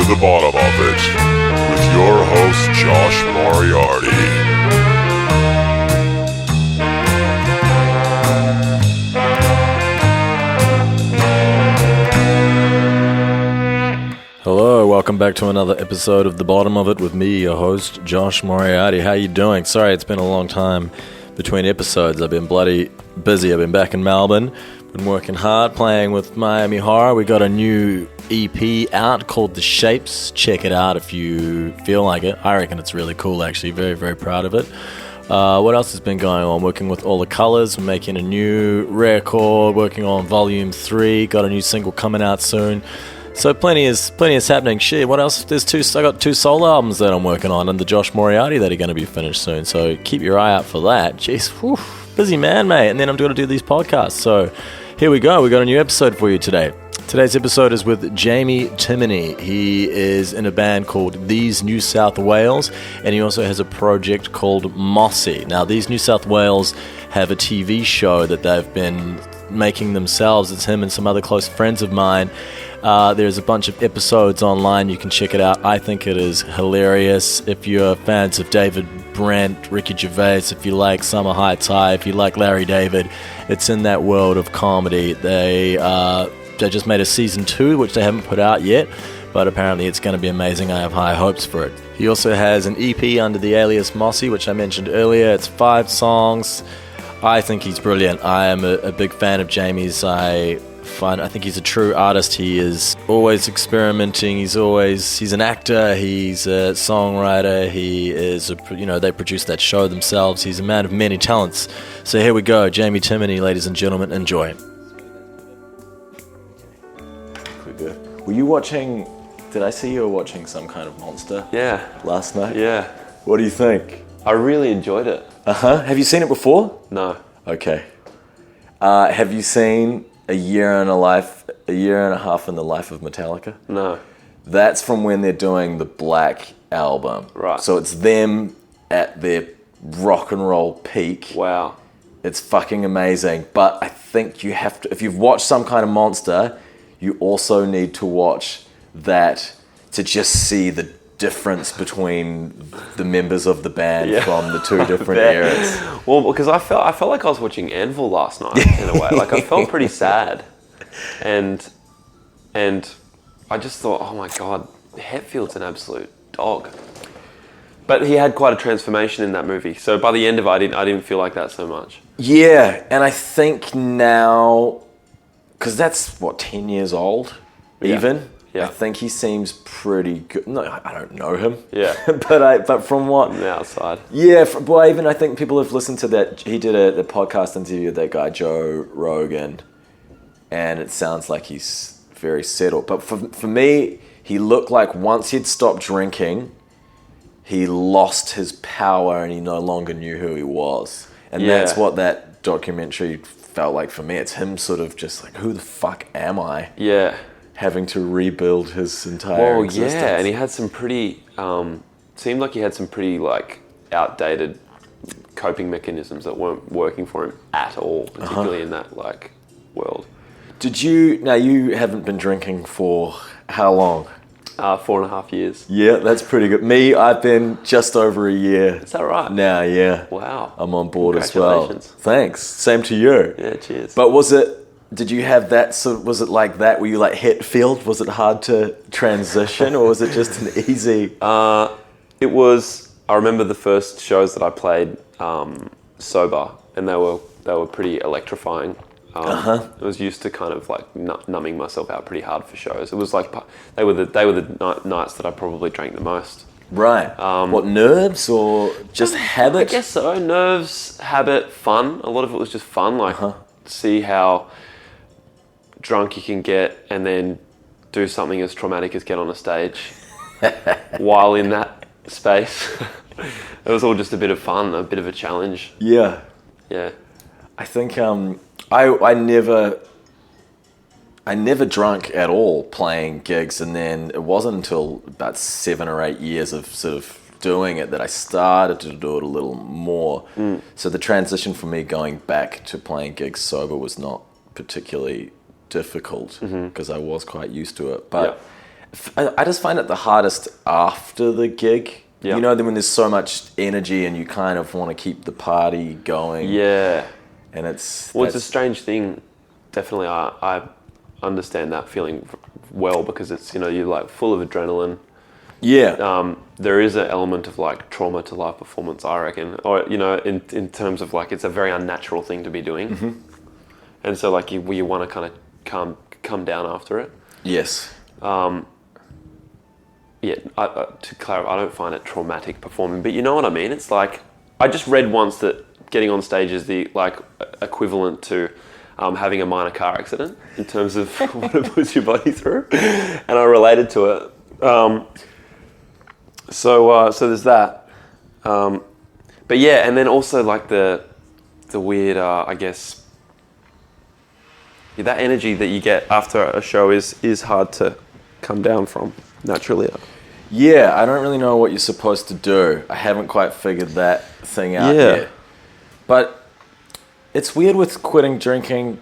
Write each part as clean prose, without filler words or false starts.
the bottom of it with your host, Josh Moriarty. Hello, welcome back to another episode of The Bottom of It with me, your host, Josh Moriarty. How you doing? Sorry, it's been a long time between episodes. I've been bloody busy. I've been back in Melbourne, been working hard, playing with Miami Horror. We got a new EP out called The Shapes. Check it out if you feel like it. I reckon it's really cool, actually. Very, very proud of it. What else has been going on? Working with All the Colours, making a new record, working on Volume 3, got a new single coming out soon. So plenty is happening. Shit, what else? I got 2 solo albums that I'm working on, and the Josh Moriarty that are going to be finished soon. So keep your eye out for that. Jeez, whew, busy man, mate. And then I'm going to do these podcasts. So here we go. We got a new episode for you today. Today's episode is with Jamie Timony. He is in a band called These New South Wales, and he also has a project called MOSSY. Now, These New South Wales have a TV show that they've been making themselves. It's him and some other close friends of mine. There's a bunch of episodes online. You can check it out. I think it is hilarious. If you're fans of David Brent, Ricky Gervais, if you like Summer High Tide, if you like Larry David, it's in that world of comedy. They just made a season 2, which they haven't put out yet, but apparently it's going to be amazing. I have high hopes for it. He also has an EP under the alias Mossy, which I mentioned earlier. It's 5 songs. I think he's brilliant. I am a big fan of Jamie's. I think he's a true artist. He is always experimenting. He's an actor. He's a songwriter. He is they produce that show themselves. He's a man of many talents. So here we go, Jamie Timony, ladies and gentlemen, enjoy. Were you watching? Did I see you were watching some kind of monster? Yeah. Last night. Yeah. What do you think? I really enjoyed it. Have you seen it before? No. Okay. Have you seen A Year and a Half in the Life of Metallica? No. That's from when they're doing the Black album. Right. So it's them at their rock and roll peak. Wow. It's fucking amazing. But I think you have to, if you've watched Some Kind of Monster, you also need to watch that to just see the difference between the members of the band from the 2 different eras. Well, because I felt like I was watching Anvil last night in a way. Like I felt pretty sad, and I just thought, oh my god, Hetfield's an absolute dog. But he had quite a transformation in that movie. So by the end of it, I didn't feel like that so much. Yeah, and I think now, because that's 10 years old, even. Yeah. I think he seems pretty good. No, I don't know him. Yeah. but from what... From the outside. Yeah, even I think people have listened to that. He did a podcast interview with that guy, Joe Rogan, and it sounds like he's very settled. But for me, he looked like once he'd stopped drinking, he lost his power and he no longer knew who he was. And that's what that documentary felt like for me. It's him sort of just like, who the fuck am I? Yeah. Having to rebuild his entire existence. Yeah, and he had some pretty, seemed like he had some pretty outdated coping mechanisms that weren't working for him at all, particularly in that world. You haven't been drinking for how long? 4.5 years. Yeah, that's pretty good. Me, I've been just over a year. Is that right? Now, yeah. Wow. I'm on board as well. Congratulations. Thanks. Same to you. Yeah, cheers. But did you have that, was it like that? Were you like Hetfield? Was it hard to transition or was it just an easy? It was, I remember the first shows that I played sober and they were pretty electrifying. I was used to kind of numbing myself out pretty hard for shows. It was like, they were the nights that I probably drank the most. Right. What, nerves or just habit? I guess so. Nerves, habit, fun. A lot of it was just fun, see how drunk you can get and then do something as traumatic as get on a stage while in that space. It was all just a bit of fun, a bit of a challenge. Yeah. Yeah. I think I never drank at all playing gigs, and then it wasn't until about 7 or 8 years of sort of doing it that I started to do it a little more. So the transition for me going back to playing gigs sober was not particularly difficult because I was quite used to it. But I just find it the hardest after the gig. Yeah. You know, when there's so much energy and you kind of want to keep the party going. Yeah. And it's a strange thing. Definitely, I understand that feeling well, because it's, you know, you're like full of adrenaline. Yeah. There is an element of like trauma to live performance, I reckon, or, you know, in terms of like, it's a very unnatural thing to be doing. Mm-hmm. And so like you want to kind of come down after it. Yes. Yeah, to clarify, I don't find it traumatic performing, but you know what I mean? It's like, I just read once that getting on stage is the like equivalent to having a minor car accident in terms of what it puts your body through, and I related to it. So there's that. But yeah, and then also like the weird, I guess, that energy that you get after a show is hard to come down from naturally. Yeah, I don't really know what you're supposed to do. I haven't quite figured that thing out yet. But it's weird with quitting drinking.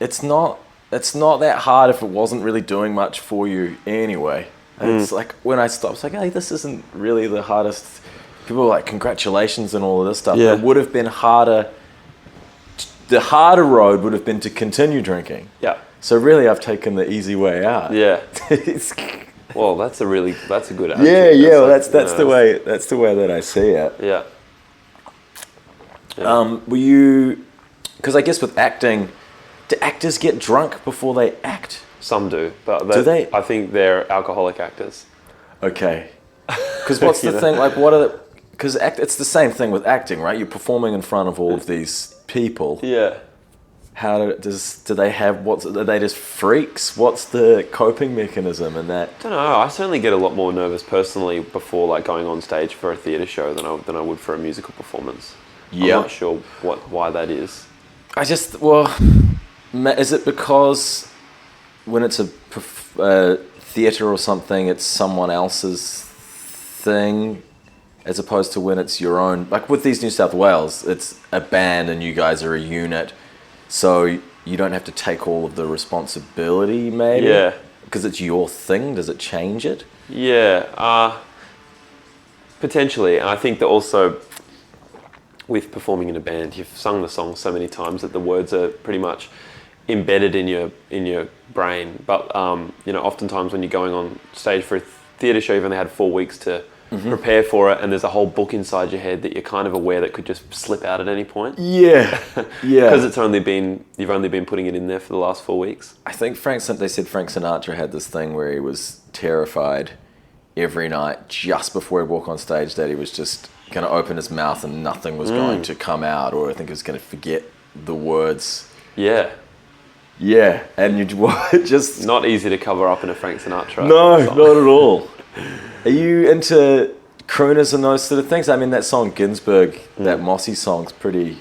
It's not that hard if it wasn't really doing much for you anyway. It's like when I stopped, it's like, hey, this isn't really the hardest. People are like, congratulations and all of this stuff. Yeah. It would have been harder. The harder road would have been to continue drinking. Yeah. So really, I've taken the easy way out. Yeah. Well, that's a good attitude. Yeah. Well, like, that's the way that I see it. Yeah. Were you? Because I guess with acting, do actors get drunk before they act? Some do, but do they? I think they're alcoholic actors. Okay. Because what's the thing? Like, what are the? Because it's the same thing with acting, right? You're performing in front of all of these people. Yeah. Do they have are they just freaks? What's the coping mechanism in that? I don't know. I certainly get a lot more nervous personally before like going on stage for a theatre show than I would for a musical performance. Yeah. I'm not sure why that is. Is it because when it's a theatre or something, it's someone else's thing, as opposed to when it's your own? Like with these New South Wales, it's a band and you guys are a unit. So you don't have to take all of the responsibility, maybe? Yeah. Because it's your thing. Does it change it? Yeah. Potentially. And I think that also with performing in a band, you've sung the song so many times that the words are pretty much embedded in your brain. But, you know, oftentimes when you're going on stage for a theatre show, you've only had 4 weeks to prepare for it, and there's a whole book inside your head that you're kind of aware that could just slip out at any point. Yeah. Because you've only been putting it in there for the last 4 weeks. I think they said Frank Sinatra had this thing where he was terrified every night just before he'd walk on stage that he was just going to open his mouth and nothing was going to come out, or I think he was going to forget the words. Yeah. Yeah, and you just... Not easy to cover up in a Frank Sinatra No, song. not at all. Are you into crooners and those sort of things? I mean, that song Ginsberg, that MOSSY song's pretty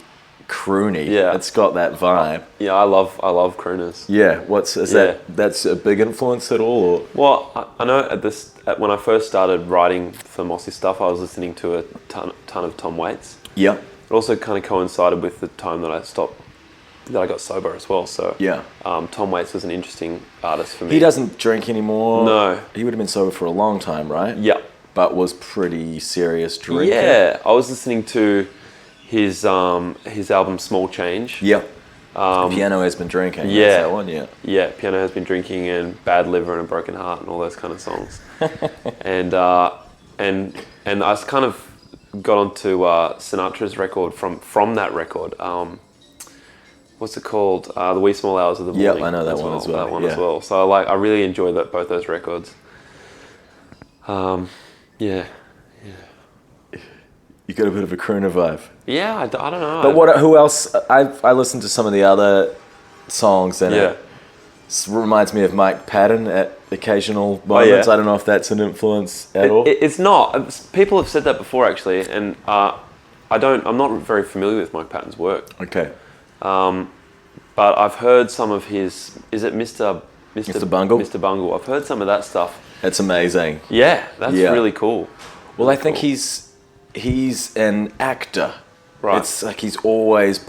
croony. Yeah. It's got that vibe. Yeah, I love crooners. Yeah, that's a big influence at all? Or? Well, I know when I first started writing for MOSSY stuff, I was listening to a ton of Tom Waits. Yeah. It also kind of coincided with the time that I got sober as well. So yeah, Tom Waits was an interesting artist for me. He doesn't drink anymore. No. He would have been sober for a long time, right? Yeah. But was pretty serious drinker. Yeah, I was listening to his album Small Change. Yeah. Piano Has Been Drinking. Yeah. That's that one, yeah. Yeah, Piano Has Been Drinking and Bad Liver and a Broken Heart and all those kind of songs. and I kind of got onto Sinatra's record from that record. What's it called? The Wee Small Hours of the Morning. Yeah, I know that one as well. That one as well. So I really enjoy both those records. Yeah. You got a bit of a crooner vibe. Yeah, I don't know. But who else? I listened to some of the other songs and it reminds me of Mike Patton at occasional moments. I don't know if that's an influence at all. It's not. People have said that before actually, and I'm not very familiar with Mike Patton's work. Okay. But I've heard some of his. Is it Mr. Bungle? Mr. Bungle. I've heard some of that stuff. It's amazing. Yeah, that's really cool. Well, I think he's an actor. Right. It's like he's always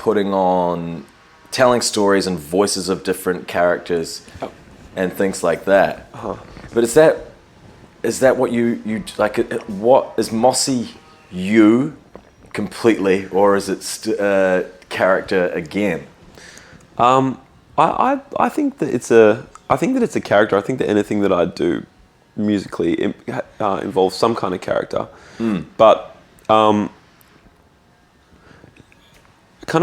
telling stories and voices of different characters and things like that. Uh-huh. But is that is that what you like? What is Mossy you completely, or is it character again? I think that it's a character. I think that anything that I do musically involves some kind of character, but kind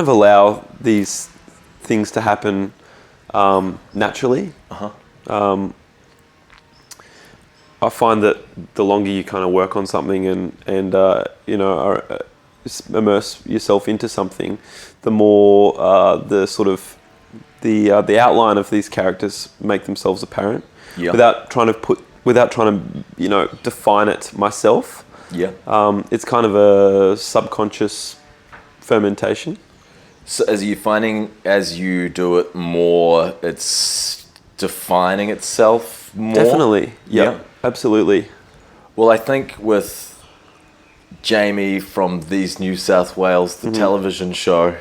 of allow these things to happen naturally. I find that the longer you kind of work on something and immerse yourself into something, the more the sort of the outline of these characters make themselves apparent, without trying to define it myself. It's kind of a subconscious fermentation. So as you do it more, it's defining itself more? Definitely, yeah. Absolutely. Well, I think with Jamie from These New South Wales, the television show,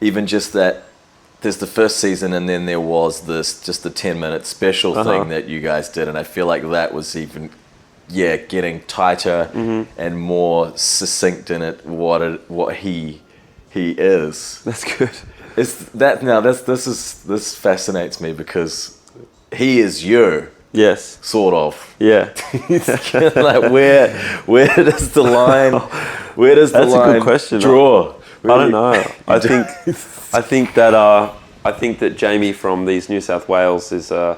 even just that, there's the first season and then there was just the 10-minute special thing that you guys did, and I feel like that was even, getting tighter and more succinct in it, what he is. That's good. This fascinates me because he is you. Yes. Sort of. Yeah. Like where does the line That's a good question. draw? I don't know. I think that Jamie from These New South Wales is a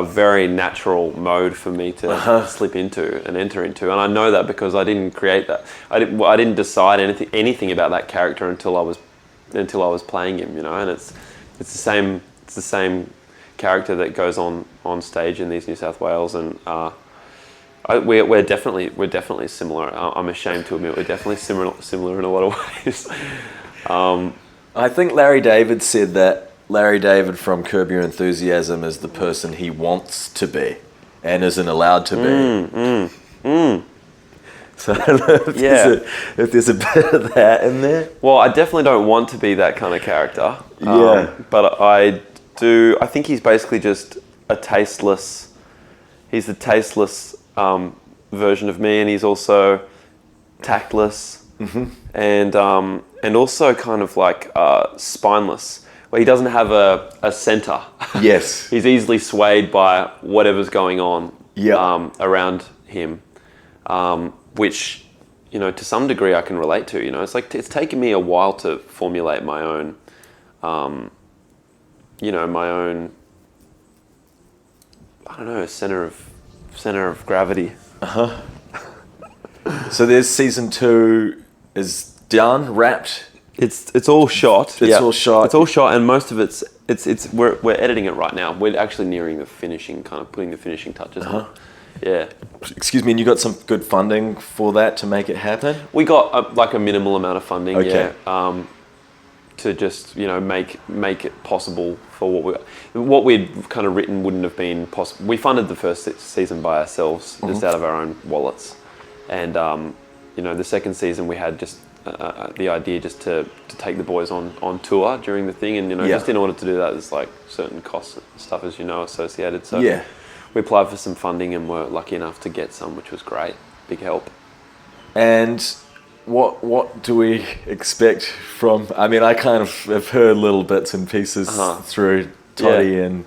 very natural mode for me to slip into and enter into, and I know that because I didn't create that. I didn't decide anything about that character until I was playing him, and it's the same character that goes on stage in These New South Wales, and we're definitely similar. I'm ashamed to admit we're definitely similar in a lot of ways. I think Larry David said that Larry David from Curb Your Enthusiasm is the person he wants to be and isn't allowed to be. So I don't know if there's a bit of that in there. Well, I definitely don't want to be that kind of character. But I think he's basically just a tasteless. He's the tasteless version of me, and he's also tactless, and also kind of like spineless, where he doesn't have a center. Yes, he's easily swayed by whatever's going on around him, which to some degree I can relate to. It's like it's taken me a while to formulate my own. My own, I don't know, center of gravity. So there's season 2 is done, wrapped. It's all shot. It's all shot. It's all shot, and most of it's we're editing it right now. We're actually nearing the finishing, kind of putting the finishing touches on. Yeah. Excuse me, and you got some good funding for that to make it happen? We got a minimal amount of funding. Okay. To just make it possible for what we'd kind of written wouldn't have been possible. We funded the first season by ourselves, just out of our own wallets, and the second season we had just the idea just to take the boys on tour during the thing, and just in order to do that, there's like certain costs and stuff associated. So we applied for some funding and were lucky enough to get some, which was great, big help. And what do we expect from? I mean, I kind of have heard little bits and pieces through Toddy and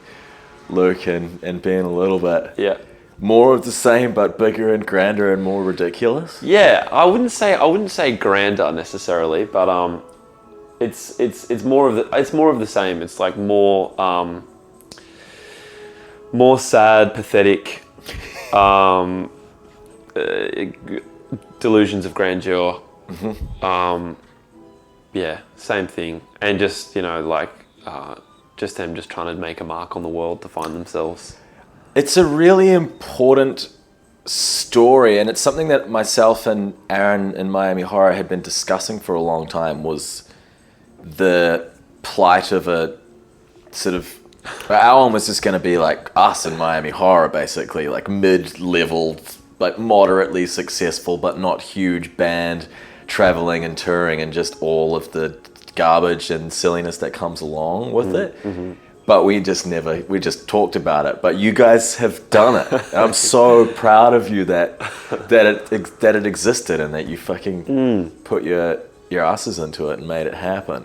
Luke and being a little bit more of the same, but bigger and grander and more ridiculous. Yeah, I wouldn't say grander necessarily, but it's more of the same. It's like more sad, pathetic, delusions of grandeur. Same thing, and just just them just trying to make a mark on the world to find themselves. It's a really important story, and it's something that myself and Aaron in Miami Horror had been discussing for a long time, was the plight of a sort of... Our one was just going to be like us in Miami Horror, basically, like mid-level, like moderately successful but not huge band, traveling and touring, and just all of the garbage and silliness that comes along with it. But we just talked about it. But you guys have done it. And I'm so proud of you that it existed and that you fucking put your asses into it and made it happen.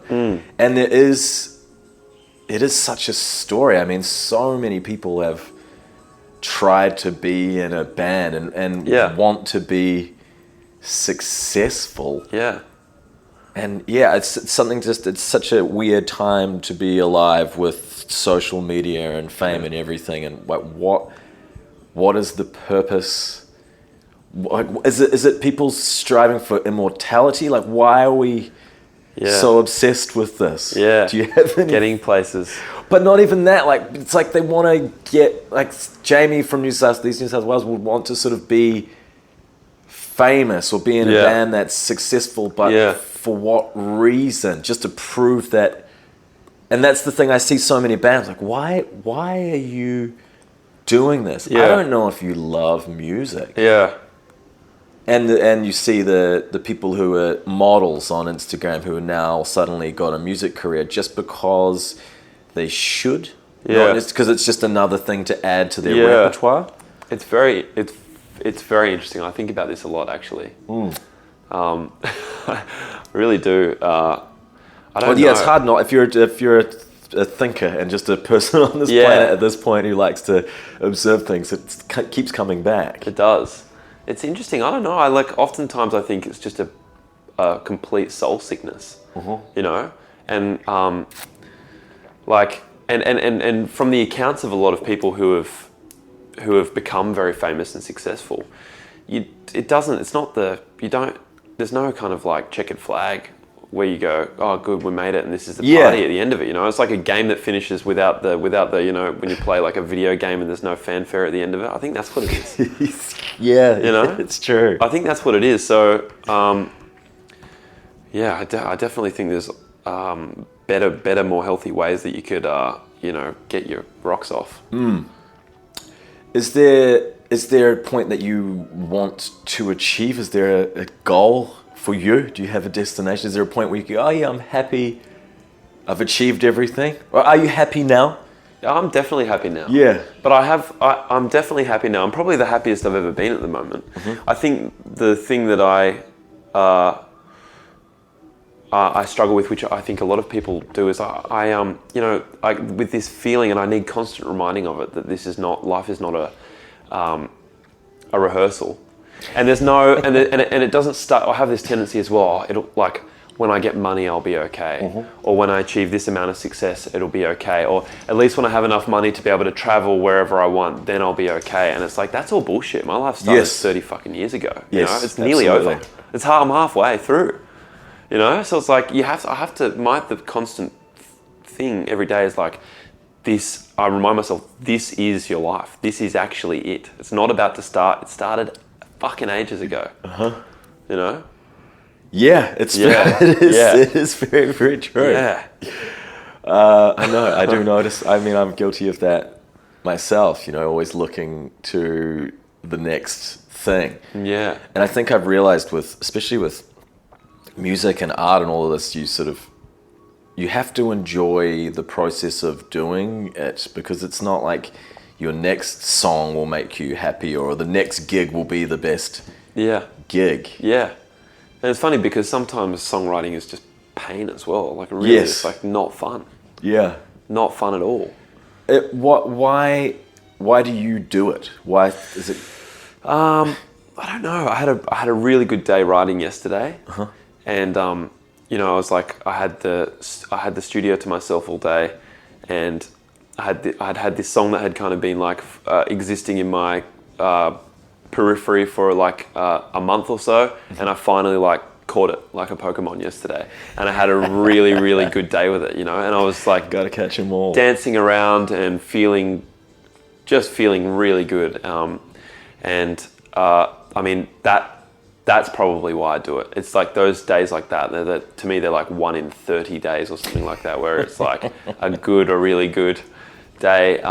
And it is such a story. I mean, so many people have tried to be in a band and want to be successful. Yeah. And it's something it's such a weird time to be alive with social media and fame and everything. And like, what is the purpose? Is it people striving for immortality? Like, why are we so obsessed with this? Yeah. Do you have any? Getting places. But not even that. Like, it's like they want to get, like, Jamie from New South Wales would want to sort of be famous or be in a band that's successful, but for what reason? Just to prove that. And that's the thing, I see so many bands like, why are you doing this? I don't know if you love music. Yeah. And you see the people who are models on Instagram who are now suddenly got a music career just because they should. Not just because it's just another thing to add to their repertoire. It's very interesting. I think about this a lot, actually. I really do. I don't know. It's hard not if you're a thinker and just a person on this planet at this point who likes to observe things. It keeps coming back. It does. It's interesting. I don't know. Oftentimes I think it's just a complete soul sickness. You know, and and from the accounts of a lot of people who have become very famous and successful, there's no kind of like checkered flag where you go, oh good, we made it and this is the party at the end of it, you know. It's like a game that finishes without the you know, when you play like a video game and there's no fanfare at the end of it. I think that's what it is. You know, it's true. I think that's what it is. So I definitely think there's better, more healthy ways that you could you know, get your rocks off. Is there a point that you want to achieve? Is there a goal for you? Do you have a destination? Is there a point where you go, oh yeah, I'm happy, I've achieved everything? Or are you happy now? I'm definitely happy now. Yeah. But I'm definitely happy now. I'm probably the happiest I've ever been at the moment. I think the thing that I struggle with, which I think a lot of people do, is with this feeling, and I need constant reminding of it, that life is not a rehearsal, and there's no, and it doesn't start. I have this tendency as well. It'll, like, when I get money, I'll be okay, or when I achieve this amount of success, it'll be okay, or at least when I have enough money to be able to travel wherever I want, then I'll be okay. And it's like, that's all bullshit. My life started 30 fucking years ago. You know, it's nearly over. I'm halfway through. You know, so it's like the constant thing every day is like this. I remind myself, this is your life. This is actually it. It's not about to start. It started fucking ages ago. You know? Yeah, it is very, very true. Yeah. I know, I do notice. I mean, I'm guilty of that myself, you know, always looking to the next thing. Yeah. And I think I've realized especially with music and art and all of this, you have to enjoy the process of doing it, because it's not like your next song will make you happy or the next gig will be the best gig. Yeah. And it's funny because sometimes songwriting is just pain as well. Like, really, it's like not fun. Yeah. Not fun at all. Why do you do it? Why is it? I don't know. I had a really good day writing yesterday. And you know, I was like, I had the studio to myself all day, and I'd had this song that had kind of been like existing in my periphery for like a month or so, and I finally like caught it like a Pokemon yesterday, and I had a really, really good day with it, you know. And I was like, gotta catch them all, dancing around and feeling really good. I mean, that's probably why I do it. It's like those days like that, to me, they're like 1 in 30 days or something like that, where it's like a really good day.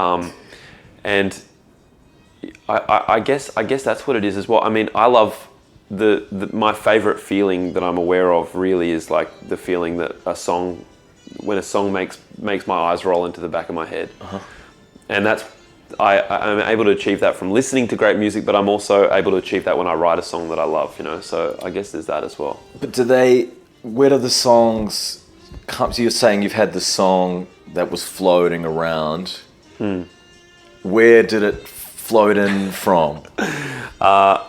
And I guess that's what it is as well. I mean, I love my favorite feeling that I'm aware of really is like the feeling that a song when a song makes my eyes roll into the back of my head, and that's I'm able to achieve that from listening to great music, but I'm also able to achieve that when I write a song that I love. So I guess there's that as well. But where do the songs come? So you're saying you've had the song that was floating around. Where did it float in from?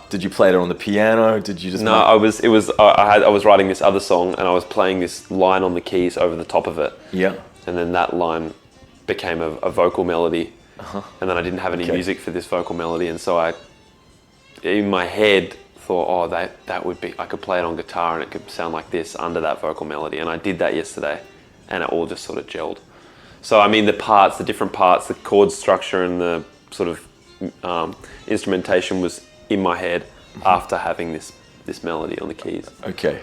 Did you play it on the piano? Did you just? No, I was writing this other song and I was playing this line on the keys over the top of it. Yeah. And then that line became a vocal melody. And then I didn't have any music for this vocal melody, and so I, in my head, thought, that would be, I could play it on guitar and it could sound like this under that vocal melody. And I did that yesterday, and it all just sort of gelled. So I mean, the different parts, the chord structure and the sort of instrumentation was in my head after having this melody on the keys. Okay.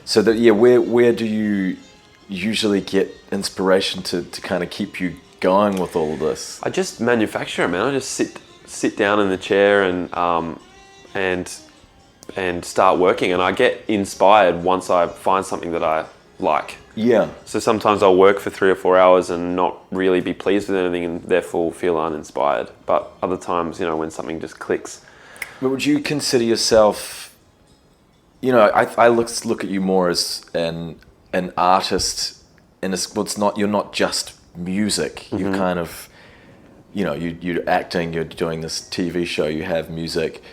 So where do you usually get inspiration to kind of keep you going with all of this? I just manufacture it, man. I just sit down in the chair and start working, and I get inspired once I find something that I like. Yeah. So sometimes I'll work for 3 or 4 hours and not really be pleased with anything and therefore feel uninspired. But other times, when something just clicks. But would you consider yourself, I look at you more as an artist, and you're not just music. You're kind of, you're acting, you're doing this TV show, you have music.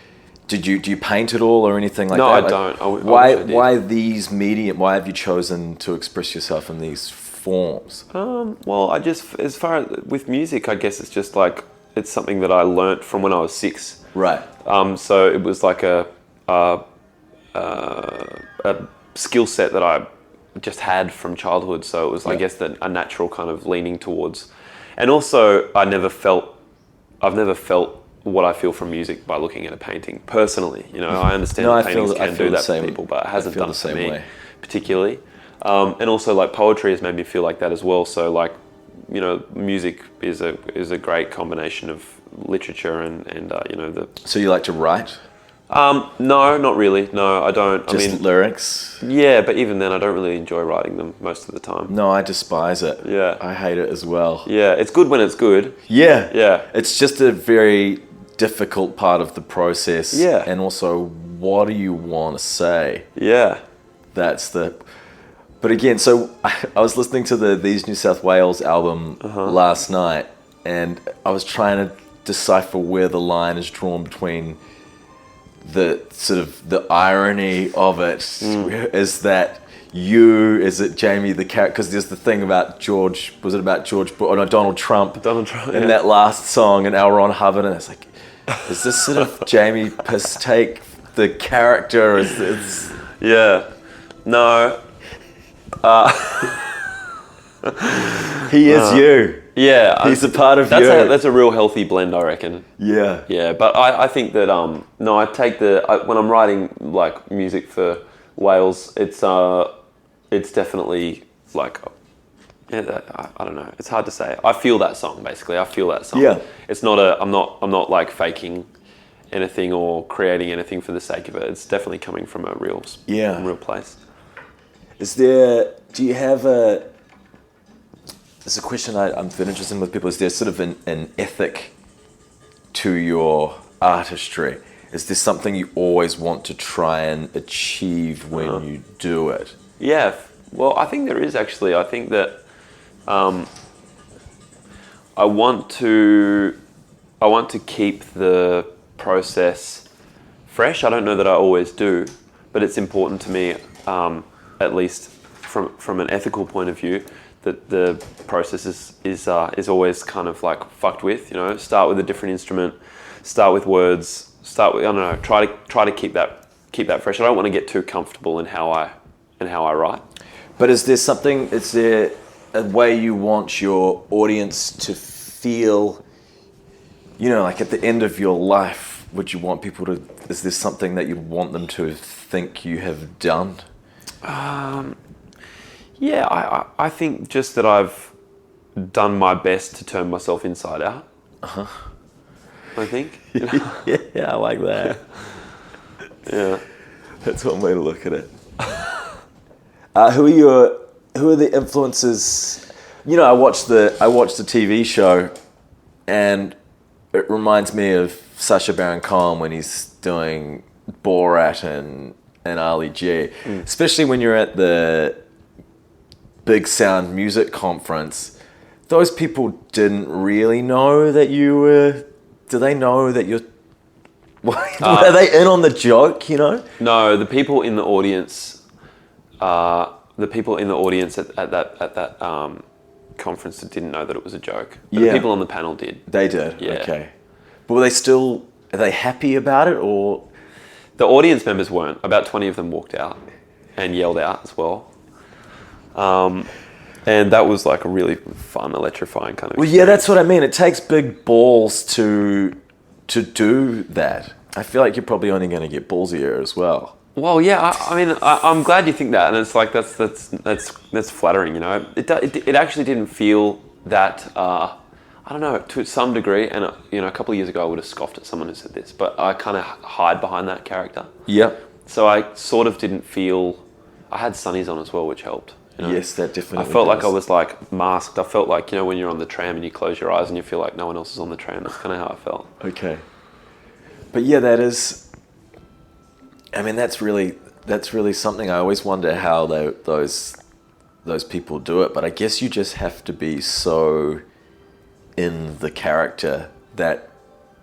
Do you paint at all or anything like no, that? No, I don't. Why these medium? Why have you chosen to express yourself in these forms? Well, as far as with music, I guess it's just like, it's something that I learnt from when I was 6. Right. So it was like a skill set that I just had from childhood. So it was, I guess, a natural kind of leaning towards. And also, I've never felt what I feel from music by looking at a painting personally. I understand that paintings can do that for people, but it hasn't done it for me particularly. And also, like, poetry has made me feel like that as well. So, like, music is a great combination of literature and the. So you like to write? No, not really. No, I don't. Just lyrics? Yeah, but even then, I don't really enjoy writing them most of the time. No, I despise it. Yeah. I hate it as well. Yeah, it's good when it's good. Yeah. Yeah. It's just a very difficult part of the process. Yeah. And also, what do you want to say? Yeah. But again, so I was listening to the These New South Wales album last night, and I was trying to decipher where the line is drawn between the sort of the irony of it. Is it Jamie the character? Because there's the thing about Donald Trump in that last song, and L. Ron Hubbard, and it's like, is this sort of Jamie piss take the character? Yeah. No. He is you. Yeah, he's a part of you. That's a real healthy blend, I reckon. Yeah. Yeah, but I think that I take when I'm writing like music for Wales, it's definitely like, I don't know. It's hard to say. I feel that song basically. I feel that song. Yeah. It's not I'm not like faking anything or creating anything for the sake of it. It's definitely coming from a real place. Do you have there's a question I'm very interested in with people. Is there sort of an ethic to your artistry? Is there something you always want to try and achieve when you do it? Yeah, well, I think there is actually. I think that I want to keep the process fresh. I don't know that I always do, but it's important to me, at least from an ethical point of view, that the process is always kind of like fucked with. Start with a different instrument, start with words, try to keep that fresh. I don't want to get too comfortable in how I write. But is there a way you want your audience to feel, like at the end of your life, would you want people to, is there something that you want them to think you have done? Yeah, I think just that I've done my best to turn myself inside out. I think. Yeah, I like that. Yeah. That's one way to look at it. Who who are the influences? You know, I watched the TV show, and it reminds me of Sacha Baron Cohen when he's doing Borat and Ali G. Especially when you're at the Big Sound Music Conference, those people didn't really know that you were. Do they know that you're? Are they in on the joke? You know? No, the people in the audience. The people in the audience at that conference that didn't know that it was a joke. But the people on the panel did. They did? Yeah. Okay. But were they still... Are they happy about it, or...? The audience members weren't. About 20 of them walked out and yelled out as well. And that was like a really fun, electrifying kind of experience. Well, yeah, that's what I mean. It takes big balls to do that. I feel like you're probably only going to get ballsier as well. Well, yeah, I mean, I'm glad you think that, and it's like that's flattering, you know. It actually didn't feel that I don't know, to some degree, and you know, a couple of years ago I would have scoffed at someone who said this, but I kind of hide behind that character. Yeah. So I sort of didn't feel. I had sunnies on as well, which helped. You know? Yes, that definitely. I felt does. like I was like masked. I felt like, you know, when you're on the tram and you close your eyes and you feel like no one else is on the tram. That's kind of how I felt. Okay. But yeah, that is. I mean, that's really something. I always wonder how those people do it. But I guess you just have to be so in the character that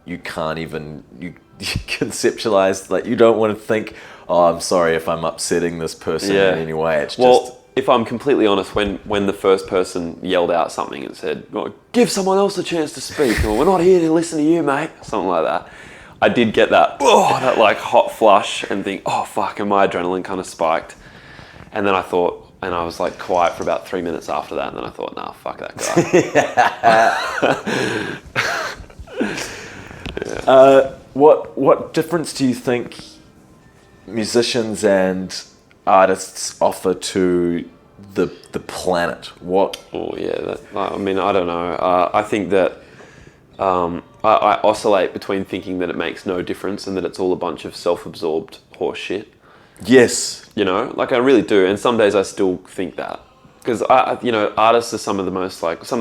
you can't even you conceptualize. Like, you don't want to think, oh, I'm sorry if I'm upsetting this person in any way. It's just. If I'm completely honest, when the first person yelled out something and said, oh, "Give someone else a chance to speak," or "We're not here to listen to you, mate," something like that. I did get that like hot flush and think, oh fuck, and my adrenaline kind of spiked. And then I thought, and I was like quiet for about 3 minutes after that, and then I thought, nah, fuck that guy. What difference do you think musicians and artists offer to the planet? What? Oh yeah, I mean, I don't know. I think that I oscillate between thinking that it makes no difference and that it's all a bunch of self-absorbed horse shit. Yes. You know, like I really do. And some days I still think that. Because, you know, artists are some of the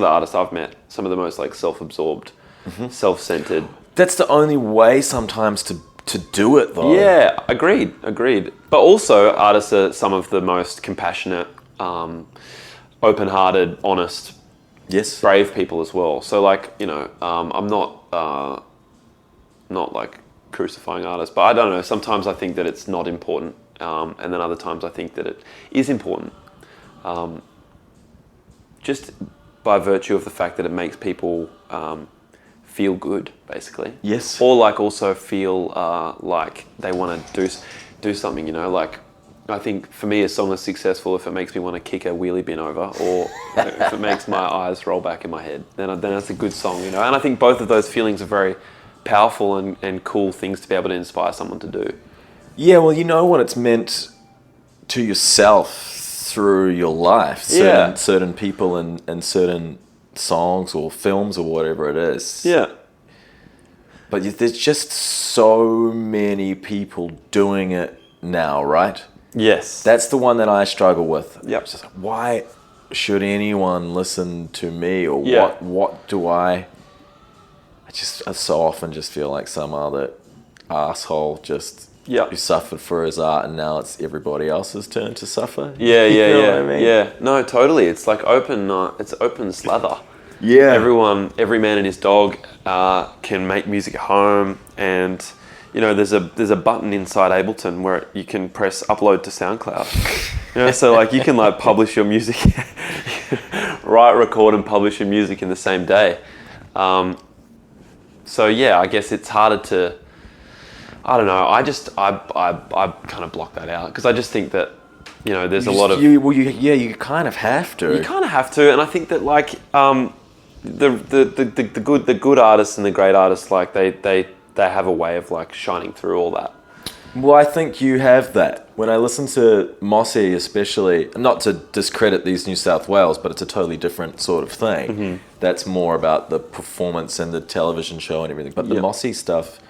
artists I've met, some of the most like self-absorbed, self-centered. That's the only way sometimes to do it, though. Yeah, agreed. But also artists are some of the most compassionate, open-hearted, honest, yes, brave people as well. So like, you know, I'm not like crucifying artists, but I don't know, sometimes I think that it's not important, and then other times I think that it is important, just by virtue of the fact that it makes people feel good, basically. Yes. Or like also feel like they want to do something, you know, like I think for me a song is successful if it makes me want to kick a wheelie bin over, or if it makes my eyes roll back in my head, then that's a good song, you know. And I think both of those feelings are very powerful and cool things to be able to inspire someone to do. Yeah, well, you know what it's meant to yourself through your life. Certain people and certain songs or films or whatever it is. Yeah. But there's just so many people doing it now, right? Yes. That's the one that I struggle with. Yep. It's just like, why should anyone listen to me, or Yeah. what do I so often just feel like some other asshole just who suffered for his art, and now it's everybody else's turn to suffer. Yeah, You yeah, know yeah. what I mean? Yeah. No, totally. It's like open slather. Yeah. Every man and his dog can make music at home, and you know, there's a button inside Ableton where you can press upload to SoundCloud. You know, so like you can like publish your music, write, record, and publish your music in the same day. So yeah, I guess it's harder to. I don't know. I kind of block that out because I just think that, you know, there's a lot of. You kind of have to. You kind of have to, and I think that like the good artists and the great artists, like they have a way of like shining through all that. Well, I think you have that. When I listen to MOSSY, especially, not to discredit these New South Wales, but it's a totally different sort of thing. Mm-hmm. That's more about the performance and the television show and everything. But the MOSSY stuff,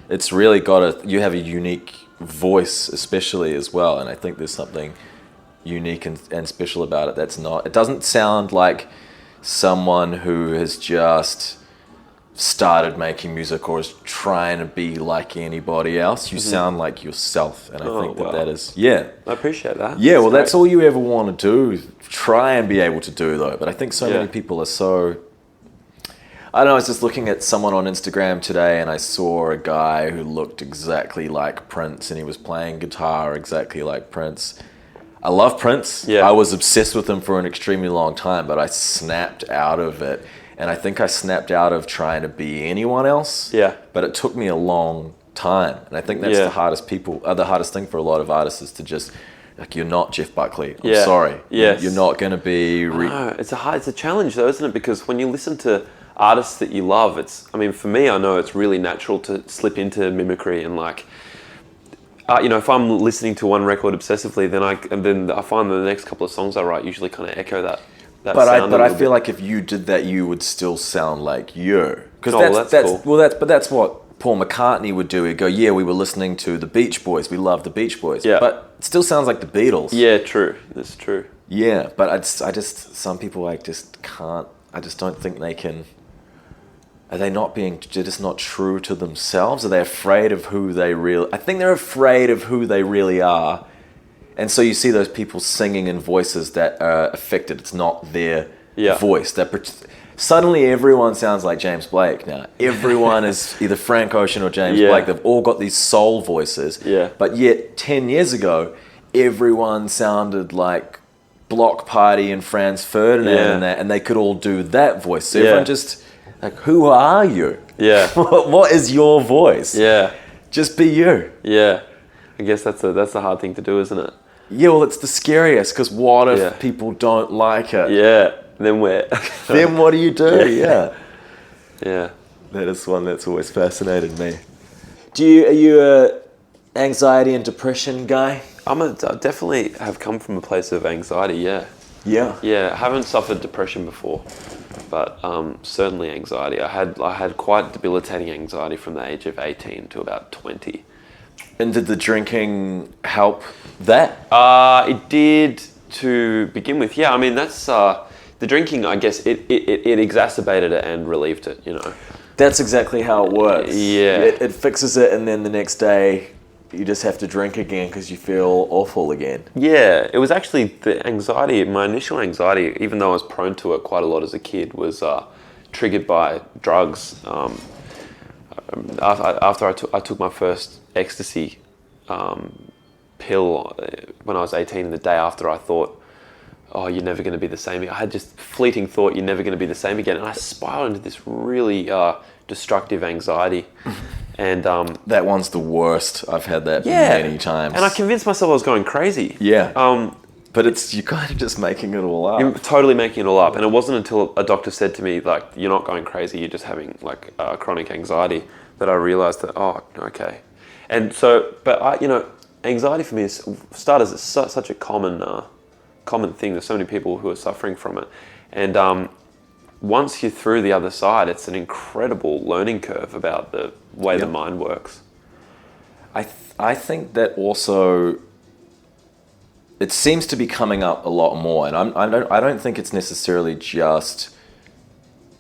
it's really you have a unique voice, especially as well. And I think there's something unique and special about it. It doesn't sound like someone who has just started making music or is trying to be like anybody else. You sound like yourself, and I think that is I appreciate that. Yeah, well, that's all you ever want to do. Try and be able to do, though. But I think so many people are so... I don't know, I was just looking at someone on Instagram today, and I saw a guy who looked exactly like Prince, and he was playing guitar exactly like Prince. I love Prince. Yeah. I was obsessed with him for an extremely long time, but I snapped out of it. And I think I snapped out of trying to be anyone else. Yeah. But it took me a long time. And I think that's the hardest thing for a lot of artists is to just, like, you're not Jeff Buckley. I'm sorry. Yes. You're not going to be... No, it's a challenge though, isn't it? Because when you listen to artists that you love, for me, I know it's really natural to slip into mimicry and like, if I'm listening to one record obsessively, then I find the next couple of songs I write usually kind of echo that. But I feel like if you did that, you would still sound like you. Because cool. That's what Paul McCartney would do. He'd go, yeah, we were listening to the Beach Boys. We love the Beach Boys. Yeah. But it still sounds like the Beatles. Yeah, true. That's true. Yeah, but some people I just can't. I just don't think they can. Are they they're just not true to themselves? Are they afraid of who they really... I think they're afraid of who they really are. And so you see those people singing in voices that are affected. It's not their voice. Suddenly everyone sounds like James Blake now. Everyone is either Frank Ocean or James Blake. They've all got these soul voices. Yeah. But yet 10 years ago, everyone sounded like Block Party and Franz Ferdinand and they could all do that voice. So everyone just... Like, who are you? Yeah. What is your voice? Yeah. Just be you. Yeah. I guess that's a hard thing to do, isn't it? Yeah, well, it's the scariest, because what if people don't like it? Yeah. Then where? Then what do you do? Yeah. Yeah. That is one that's always fascinated me. Are you a anxiety and depression guy? I definitely have come from a place of anxiety, yeah. Yeah. Yeah, I haven't suffered depression before, but certainly anxiety. I had quite debilitating anxiety from the age of 18 to about 20. And did the drinking help that? It did to begin with. Yeah, I mean, that's the drinking, I guess, it exacerbated it and relieved it, you know. That's exactly how it works. Yeah. It fixes it, and then the next day you just have to drink again because you feel awful again. Yeah, it was actually the anxiety, my initial anxiety, even though I was prone to it quite a lot as a kid, was triggered by drugs. After I took my first ecstasy pill when I was 18, and the day after I thought, oh, you're never going to be the same. I had just fleeting thought, you're never going to be the same again. And I spiraled into this really destructive anxiety. And that one's the worst. I've had that many times. And I convinced myself I was going crazy. Yeah. But you're kind of just making it all up. You're totally making it all up. And it wasn't until a doctor said to me, like, you're not going crazy, you're just having like chronic anxiety, that I realized that, oh, okay. And so, but anxiety for me started as such a common thing. There's so many people who are suffering from it. And once you're through the other side, it's an incredible learning curve about the way the mind works. I think that also, it seems to be coming up a lot more, and I don't think it's necessarily just.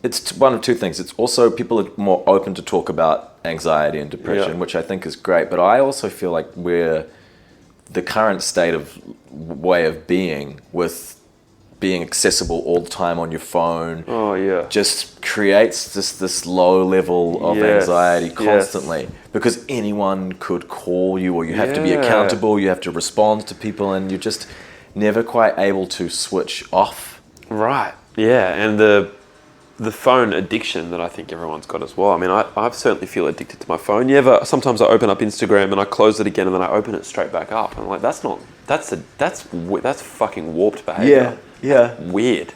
It's one of two things. It's also people are more open to talk about anxiety and depression, which I think is great. But I also feel like the current state of way of being, with being accessible all the time on your phone, just creates this low level of anxiety constantly, because anyone could call you, or you have to be accountable, you have to respond to people, and you're just never quite able to switch off. Right. Yeah, and the phone addiction that I think everyone's got as well. I mean, I certainly feel addicted to my phone. Sometimes I open up Instagram and I close it again, and then I open it straight back up. And I'm like, that's fucking warped behavior. Yeah. Weird.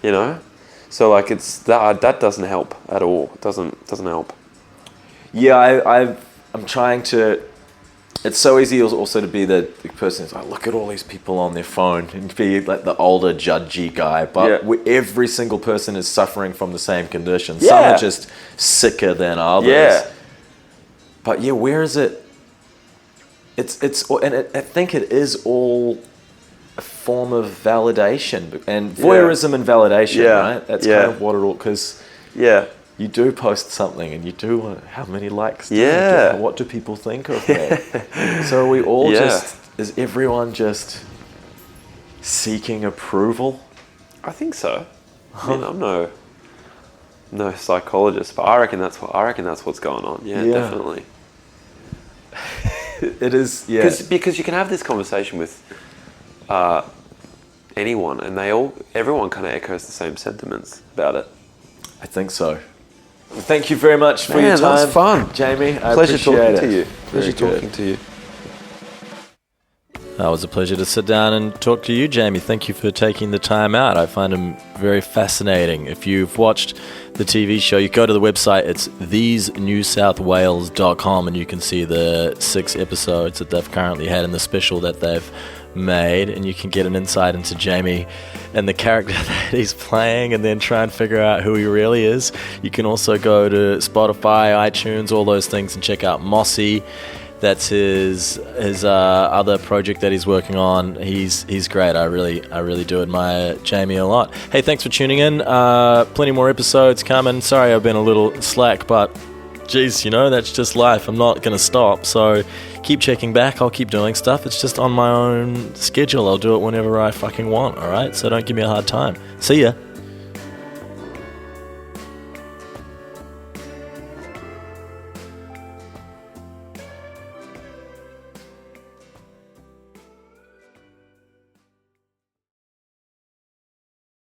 You know? So like it's that doesn't help at all. It doesn't help. Yeah, I'm trying to. It's so easy also to be the person who's like, look at all these people on their phone, and be like the older, judgy guy. But every single person is suffering from the same condition. Some are just sicker than others. Yeah. But where is it? I think it is all a form of validation and voyeurism and validation, right? That's kind of what it all, because you do post something and you do, how many likes do you get? What do people think of me? So we all is everyone just seeking approval? I think so. I mean, I'm no psychologist, but I reckon that's what's going on. Yeah. Definitely. It is, because you can have this conversation with anyone, and everyone kind of echoes the same sentiments about it. I think so. Thank you very much for your time. That was fun, Jamie. I Pleasure appreciate talking it. to you. Very Pleasure talking to you. It was a pleasure to sit down and talk to you, Jamie. Thank you for taking the time out. I find him very fascinating. If you've watched the TV show, you go to the website. It's thesenewsouthwales.com, and you can see the 6 episodes that they've currently had and the special that they've made, and you can get an insight into Jamie and the character that he's playing, and then try and figure out who he really is. You can also go to Spotify, iTunes, all those things, and check out MOSSY. That's his other project that he's working on. He's great. I really do admire Jamie a lot. Hey, thanks for tuning in. Plenty more episodes coming. Sorry I've been a little slack, but geez, that's just life. I'm not going to stop. So keep checking back. I'll keep doing stuff. It's just on my own schedule. I'll do it whenever I fucking want, all right? So don't give me a hard time. See ya.